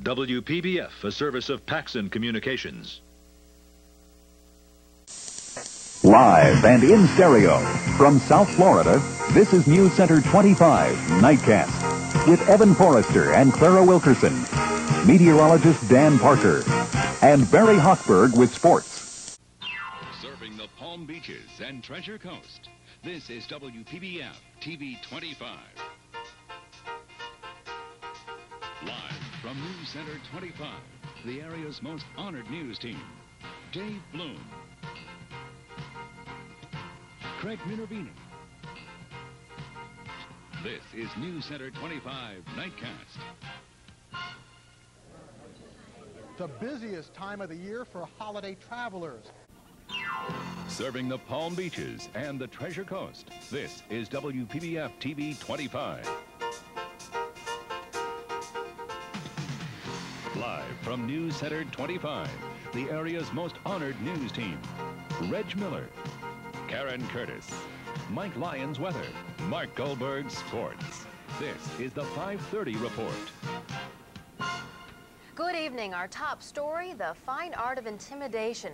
WPBF, a service of Paxson Communications. Live and in stereo from South Florida, this is NewsCenter 25 Nightcast with Evan Forrester and Clara Wilkerson, meteorologist Dan Parker, and Barry Hochberg with sports. Serving the Palm Beaches and Treasure Coast, this is WPBF TV 25. Live from NewsCenter 25, the area's most honored news team, Dave Bloom, Craig Minervini. This is NewsCenter 25 Nightcast. The busiest time of the year for holiday travelers. Serving the Palm Beaches and the Treasure Coast, this is WPBF TV 25. Live from NewsCenter 25, the area's most honored news team, Reg Miller, Karen Curtis, Mike Lyons weather, Mark Goldberg sports. This is the 5:30 report. Good evening. Our top story, the fine art of intimidation.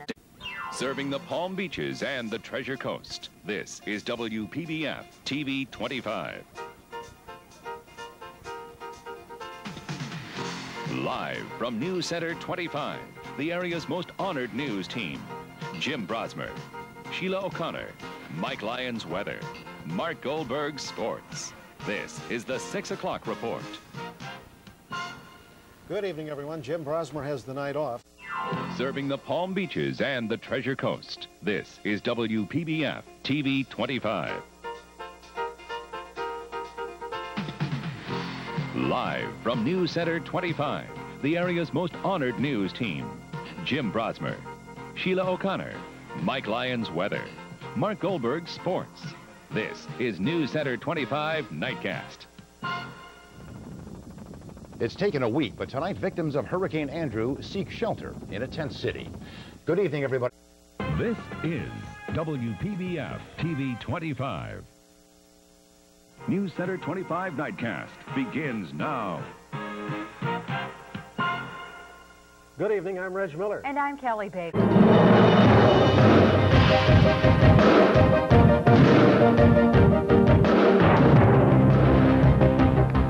Serving the Palm Beaches and the Treasure Coast, this is WPBF TV 25. Live from NewsCenter 25, the area's most honored news team, Jim Brosmer, Sheila O'Connor, Mike Lyons weather, Mark Goldberg sports. This is the 6 o'clock report. Good evening, everyone. Jim Brosmer has the night off. Serving the Palm Beaches and the Treasure Coast, this is WPBF TV 25. Live from NewsCenter 25, the area's most honored news team, Jim Brosmer, Sheila O'Connor, Mike Lyons weather, Mark Goldberg sports. This is NewsCenter 25 Nightcast. It's taken a week, but tonight victims of Hurricane Andrew seek shelter in a tent city. Good evening, everybody. This is WPBF TV 25. NewsCenter 25 Nightcast begins now. Good evening. I'm Reg Miller. And I'm Kelly Baker.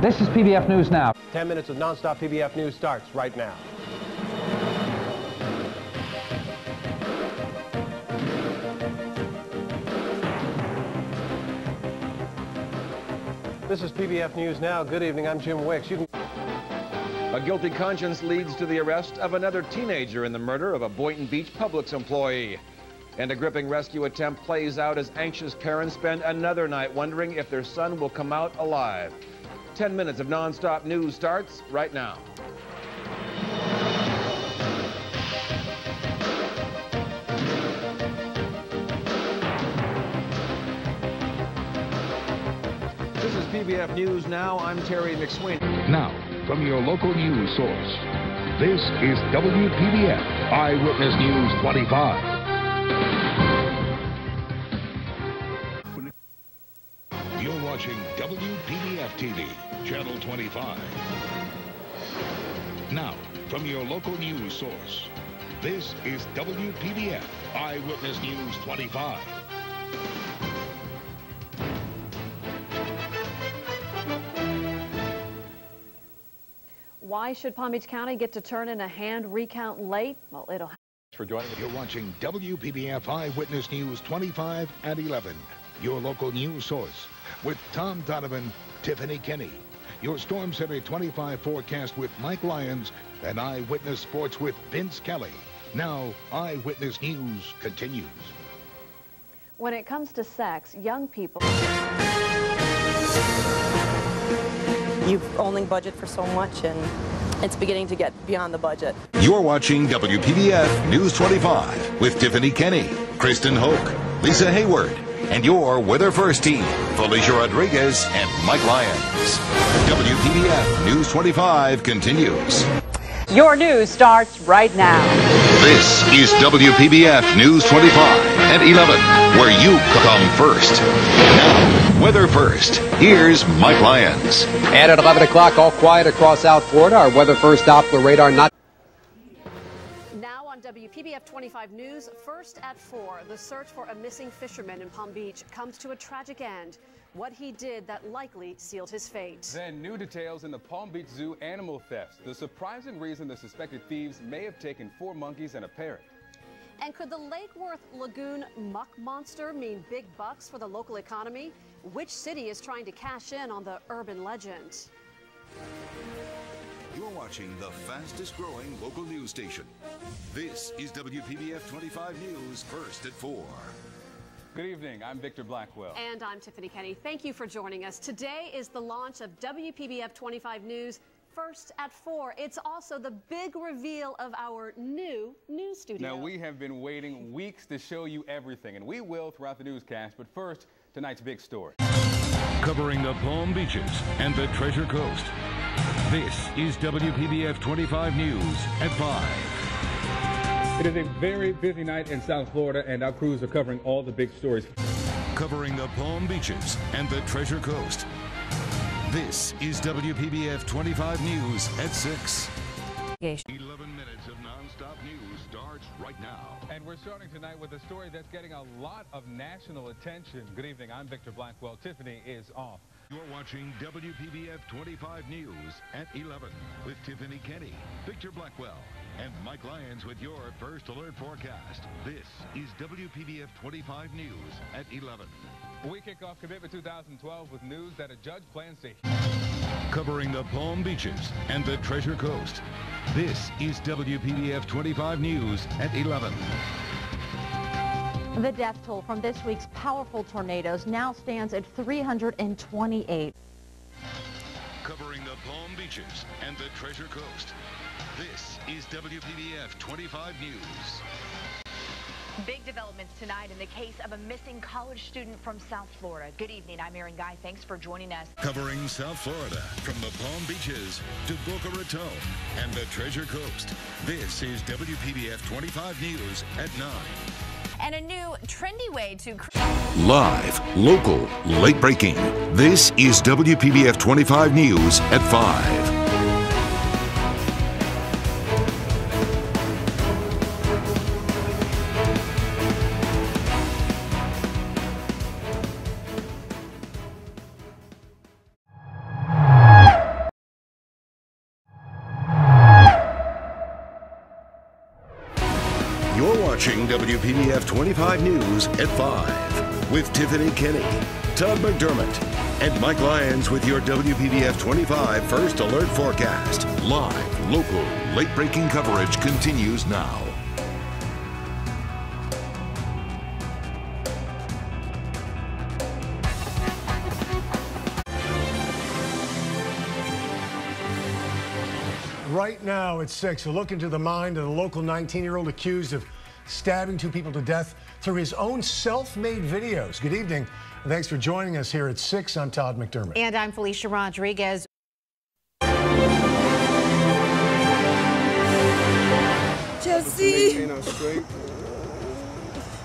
This is PBF News Now. 10 minutes of nonstop PBF News starts right now. This is PBF News Now. Good evening. I'm Jim Wicks. A guilty conscience leads to the arrest of another teenager in the murder of a Boynton Beach Publix employee. And a gripping rescue attempt plays out as anxious parents spend another night wondering if their son will come out alive. 10 minutes of nonstop news starts right now. This is PBF News Now. I'm Terry McSweeney. Now, from your local news source, this is WPBF Eyewitness News 25. You're watching WPBF TV, Channel 25. Now, from your local news source, this is WPBF Eyewitness News 25. Why should Palm Beach County get to turn in a hand recount late? Well, it'll... For joining us. You're watching WPBF Eyewitness News 25 and 11, your local news source, with Tom Donovan, Tiffany Kenny. Your Storm Center 25 forecast with Mike Lyons and Eyewitness Sports with Vince Kelly. Now, Eyewitness News continues. When it comes to sex, young people... You only budget for so much, and it's beginning to get beyond the budget. You're watching WPBF News 25 with Tiffany Kenny, Kristen Hoke, Lisa Hayward, and your Weather First team, Felicia Rodriguez and Mike Lyons. WPBF News 25 continues. Your news starts right now. This is WPBF News 25 at 11, where you come first. Now, Weather First. here's Mike Lyons. And at 11 o'clock, all quiet across South Florida. Our weather first Doppler radar not. Now on WPBF 25 News, first at 4, the search for a missing fisherman in Palm Beach comes to a tragic end. What he did that likely sealed his fate. Then new details in the Palm Beach Zoo animal thefts. The surprising reason the suspected thieves may have taken 4 monkeys and a parrot. And could the Lake Worth Lagoon muck monster mean big bucks for the local economy? Which city is trying to cash in on the urban legend? You're watching the fastest growing local news station. This is WPBF 25 News, first at 4. Good evening, I'm Victor Blackwell. And I'm Tiffany Kenny. Thank you for joining us. Today is the launch of WPBF 25 News, first at 4. It's also the big reveal of our new news studio. Now, we have been waiting weeks to show you everything, and we will throughout the newscast. But first, tonight's big story. Covering the Palm Beaches and the Treasure Coast. This is WPBF 25 News at 5. It is a very busy night in South Florida, and our crews are covering all the big stories. Covering the Palm Beaches and the Treasure Coast. This is WPBF 25 News at 6. 11 minutes of non-stop news starts right now. And we're starting tonight with a story that's getting a lot of national attention. Good evening, I'm Victor Blackwell. Tiffany is off. You're watching WPBF 25 News at 11 with Tiffany Kenny, Victor Blackwell, and Mike Lyons with your first alert forecast. This is WPBF 25 News at 11. We kick off Commitment 2012 with news that a judge plans to... Covering the Palm Beaches and the Treasure Coast. This is WPBF 25 News at 11. The death toll from this week's powerful tornadoes now stands at 328. Covering the Palm Beaches and the Treasure Coast. This is WPBF 25 News. Big developments tonight in the case of a missing college student from South Florida. Good evening, I'm Erin Guy. Thanks for joining us. Covering South Florida from the Palm Beaches to Boca Raton and the Treasure Coast. This is WPBF 25 News at 9. And a new trendy way to... Live, local, late breaking. This is WPBF 25 News at 5. Watching WPBF 25 News at 5 with Tiffany Kenny, Todd McDermott, and Mike Lyons with your WPBF 25 First Alert Forecast. Live, local, late-breaking coverage continues now. Right now at 6, a look into the mind of the local 19-year-old accused of stabbing 2 people to death through his own self-made videos. Good evening. Thanks for joining us here at 6. I'm Todd McDermott. And I'm Felicia Rodriguez. Jesse,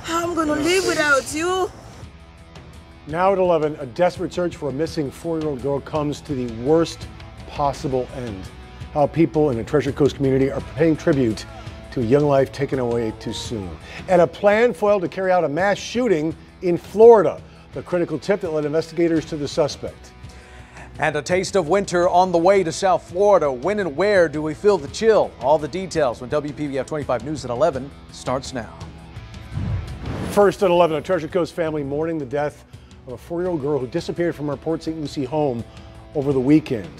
how I'm going to live without you? Now at 11, a desperate search for a missing 4-year-old girl comes to the worst possible end. How people in the Treasure Coast community are paying tribute to a young life taken away too soon. And a plan foiled to carry out a mass shooting in Florida. The critical tip that led investigators to the suspect. And a taste of winter on the way to South Florida. When and where do we feel the chill? All the details when WPBF 25 News at 11 starts now. First at 11, a Treasure Coast family mourning the death of a 4-year-old girl who disappeared from her Port St. Lucie home over the weekend.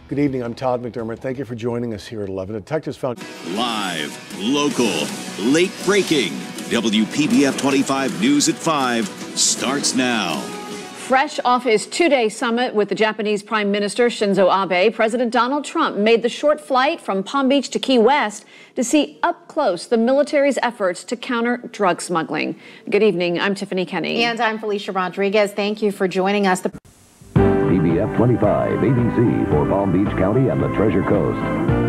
Good evening, I'm Todd McDermott. Thank you for joining us here at 11. Detectives found... Live, local, late breaking. WPBF 25 News at 5 starts now. Fresh off his 2-day summit with the Japanese Prime Minister Shinzo Abe, President Donald Trump made the short flight from Palm Beach to Key West to see up close the military's efforts to counter drug smuggling. Good evening, I'm Tiffany Kenny. And I'm Felicia Rodriguez. Thank you for joining us. PBF 25 ABC for Palm Beach County and the Treasure Coast.